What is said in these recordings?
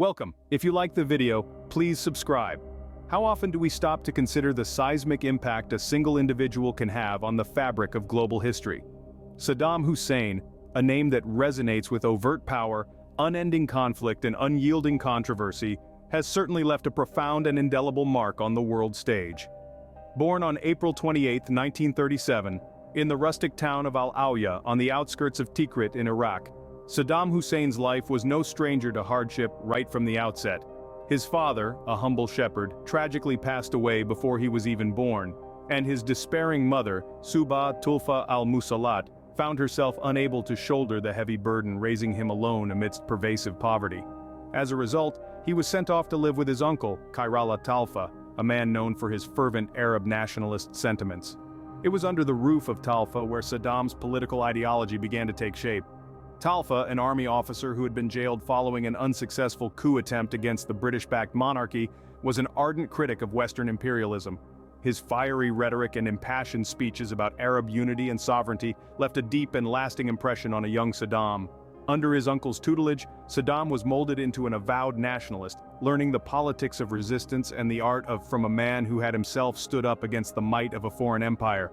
Welcome. If you like the video, please subscribe. How often do we stop to consider the seismic impact a single individual can have on the fabric of global history? Saddam Hussein, a name that resonates with overt power, unending conflict and unyielding controversy, has certainly left a profound and indelible mark on the world stage. Born on April 28, 1937, in the rustic town of Al-Awya on the outskirts of Tikrit in Iraq, Saddam Hussein's life was no stranger to hardship right from the outset. His father, a humble shepherd, tragically passed away before he was even born, and his despairing mother, Subha Tulfa al-Musallat, found herself unable to shoulder the heavy burden raising him alone amidst pervasive poverty. As a result, he was sent off to live with his uncle, Khairallah Talfa, a man known for his fervent Arab nationalist sentiments. It was under the roof of Talfa where Saddam's political ideology began to take shape. Talfa, an army officer who had been jailed following an unsuccessful coup attempt against the British-backed monarchy, was an ardent critic of Western imperialism. His fiery rhetoric and impassioned speeches about Arab unity and sovereignty left a deep and lasting impression on a young Saddam. Under his uncle's tutelage, Saddam was molded into an avowed nationalist, learning the politics of resistance and the art of from a man who had himself stood up against the might of a foreign empire.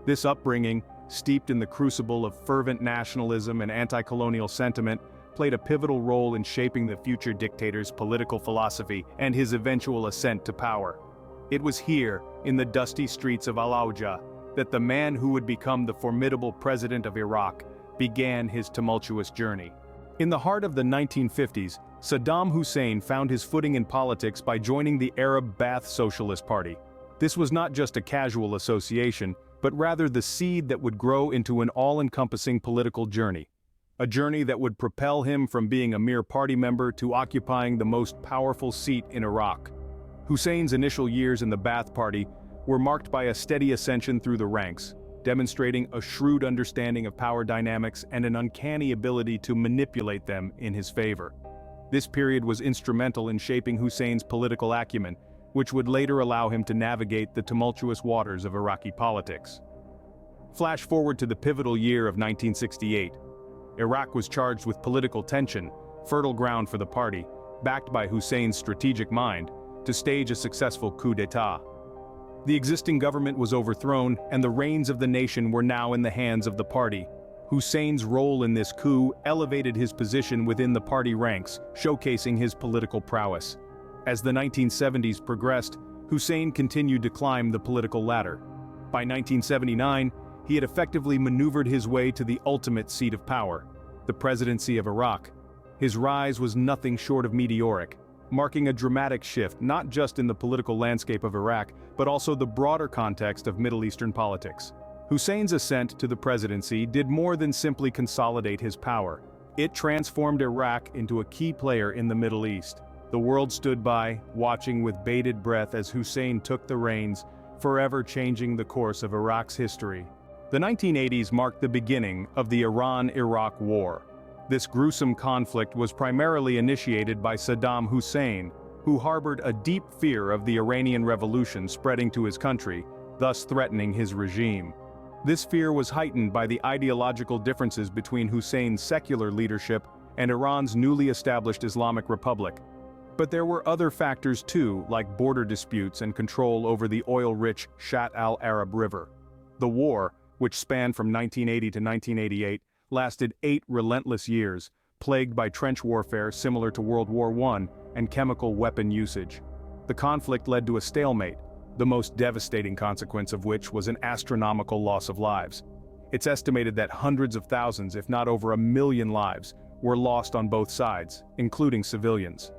This upbringing, steeped in the crucible of fervent nationalism and anti-colonial sentiment, played a pivotal role in shaping the future dictator's political philosophy and his eventual ascent to power. It was here, in the dusty streets of Al-Awja, that the man who would become the formidable president of Iraq began his tumultuous journey. In the heart of the 1950s, Saddam Hussein found his footing in politics by joining the Arab Ba'ath Socialist Party. This was not just a casual association, but rather the seed that would grow into an all-encompassing political journey. A journey that would propel him from being a mere party member to occupying the most powerful seat in Iraq. Hussein's initial years in the Ba'ath Party were marked by a steady ascension through the ranks, demonstrating a shrewd understanding of power dynamics and an uncanny ability to manipulate them in his favor. This period was instrumental in shaping Hussein's political acumen, which would later allow him to navigate the tumultuous waters of Iraqi politics. Flash forward to the pivotal year of 1968. Iraq was charged with political tension, fertile ground for the party, backed by Hussein's strategic mind, to stage a successful coup d'état. The existing government was overthrown, and the reins of the nation were now in the hands of the party. Hussein's role in this coup elevated his position within the party ranks, showcasing his political prowess. As the 1970s progressed, Hussein continued to climb the political ladder. By 1979, he had effectively maneuvered his way to the ultimate seat of power, the presidency of Iraq. His rise was nothing short of meteoric, marking a dramatic shift not just in the political landscape of Iraq, but also the broader context of Middle Eastern politics. Hussein's ascent to the presidency did more than simply consolidate his power. It transformed Iraq into a key player in the Middle East. The world stood by, watching with bated breath as Hussein took the reins, forever changing the course of Iraq's history. The 1980s marked the beginning of the Iran-Iraq War. This gruesome conflict was primarily initiated by Saddam Hussein, who harbored a deep fear of the Iranian Revolution spreading to his country, thus threatening his regime. This fear was heightened by the ideological differences between Hussein's secular leadership and Iran's newly established Islamic Republic. But there were other factors too, like border disputes and control over the oil-rich Shatt al-Arab River. The war, which spanned from 1980 to 1988, lasted 8 relentless years, plagued by trench warfare similar to World War I and chemical weapon usage. The conflict led to a stalemate, the most devastating consequence of which was an astronomical loss of lives. It's estimated that hundreds of thousands, if not over 1 million lives, were lost on both sides, including civilians.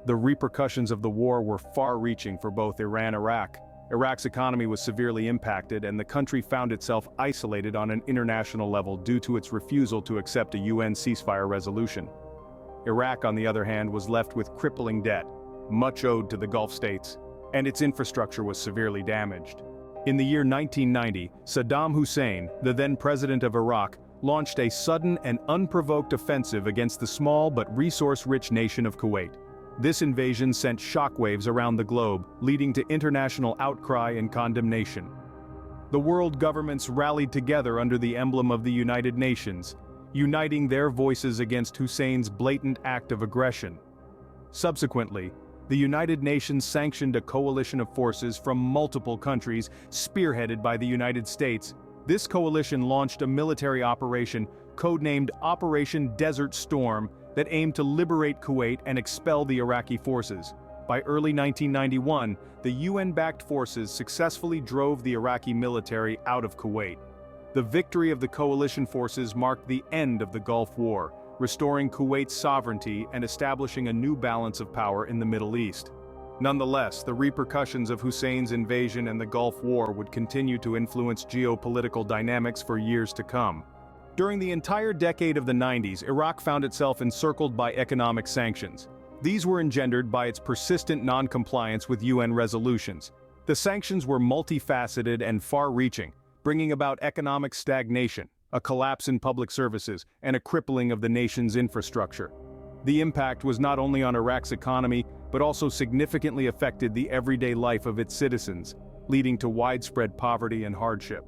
The repercussions of the war were far-reaching for both Iran and Iraq. Iraq's economy was severely impacted, and the country found itself isolated on an international level due to its refusal to accept a UN ceasefire resolution. Iraq, on the other hand, was left with crippling debt, much owed to the Gulf states, and its infrastructure was severely damaged. In the year 1990, Saddam Hussein, the then president of Iraq, launched a sudden and unprovoked offensive against the small but resource-rich nation of Kuwait. This invasion sent shockwaves around the globe, leading to international outcry and condemnation. The world governments rallied together under the emblem of the United Nations, uniting their voices against Hussein's blatant act of aggression. Subsequently, the United Nations sanctioned a coalition of forces from multiple countries, spearheaded by the United States. This coalition launched a military operation, codenamed Operation Desert Storm, that aimed to liberate Kuwait and expel the Iraqi forces. By early 1991, the UN-backed forces successfully drove the Iraqi military out of Kuwait. The victory of the coalition forces marked the end of the Gulf War, restoring Kuwait's sovereignty and establishing a new balance of power in the Middle East. Nonetheless, the repercussions of Hussein's invasion and the Gulf War would continue to influence geopolitical dynamics for years to come. During the entire decade of the 90s, Iraq found itself encircled by economic sanctions. These were engendered by its persistent non-compliance with UN resolutions. The sanctions were multifaceted and far-reaching, bringing about economic stagnation, a collapse in public services, and a crippling of the nation's infrastructure. The impact was not only on Iraq's economy, but also significantly affected the everyday life of its citizens, leading to widespread poverty and hardship.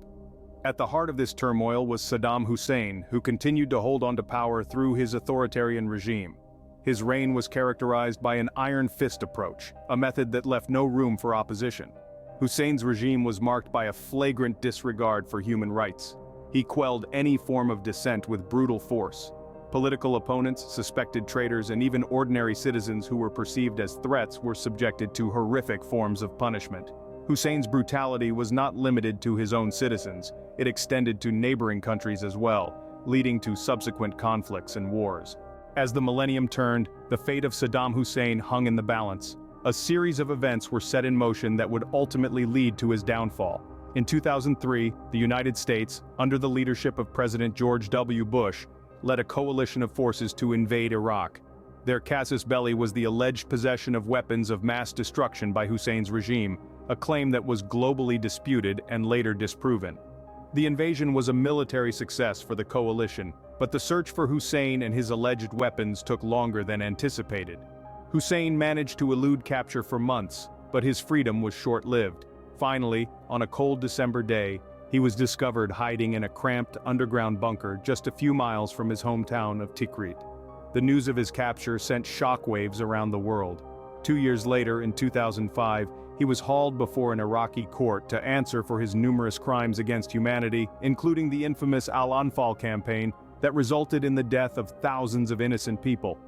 At the heart of this turmoil was Saddam Hussein, who continued to hold on to power through his authoritarian regime. His reign was characterized by an iron fist approach, a method that left no room for opposition. Hussein's regime was marked by a flagrant disregard for human rights. He quelled any form of dissent with brutal force. Political opponents, suspected traitors, and even ordinary citizens who were perceived as threats were subjected to horrific forms of punishment. Hussein's brutality was not limited to his own citizens, it extended to neighboring countries as well, leading to subsequent conflicts and wars. As the millennium turned, the fate of Saddam Hussein hung in the balance. A series of events were set in motion that would ultimately lead to his downfall. In 2003, the United States, under the leadership of President George W. Bush, led a coalition of forces to invade Iraq. Their casus belli was the alleged possession of weapons of mass destruction by Hussein's regime, a claim that was globally disputed and later disproven. The invasion was a military success for the coalition, but the search for Hussein and his alleged weapons took longer than anticipated. Hussein managed to elude capture for months, but his freedom was short-lived. Finally, on a cold December day, he was discovered hiding in a cramped underground bunker just a few miles from his hometown of Tikrit. The news of his capture sent shockwaves around the world. 2 years later, in 2005, he was hauled before an Iraqi court to answer for his numerous crimes against humanity, including the infamous Al-Anfal campaign that resulted in the death of thousands of innocent people.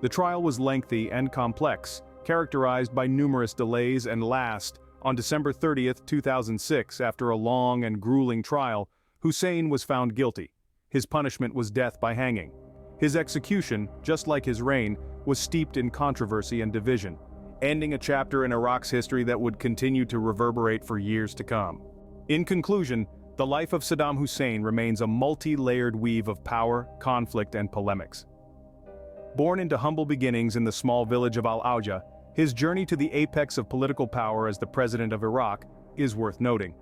The trial was lengthy and complex, characterized by numerous delays, and last, on December 30, 2006, after a long and grueling trial, Hussein was found guilty. His punishment was death by hanging. His execution, just like his reign, was steeped in controversy and division, ending a chapter in Iraq's history that would continue to reverberate for years to come. In conclusion, the life of Saddam Hussein remains a multi-layered weave of power, conflict, and polemics. Born into humble beginnings in the small village of Al-Auja, his journey to the apex of political power as the president of Iraq is worth noting.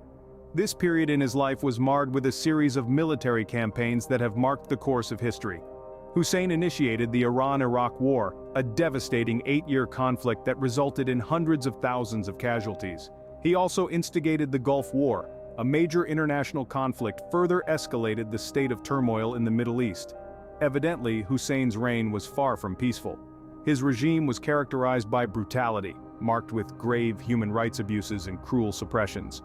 This period in his life was marred with a series of military campaigns that have marked the course of history. Hussein initiated the Iran-Iraq War, a devastating 8-year conflict that resulted in hundreds of thousands of casualties. He also instigated the Gulf War, a major international conflict further escalated the state of turmoil in the Middle East. Evidently, Hussein's reign was far from peaceful. His regime was characterized by brutality, marked with grave human rights abuses and cruel suppressions.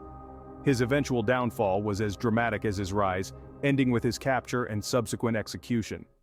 His eventual downfall was as dramatic as his rise, ending with his capture and subsequent execution.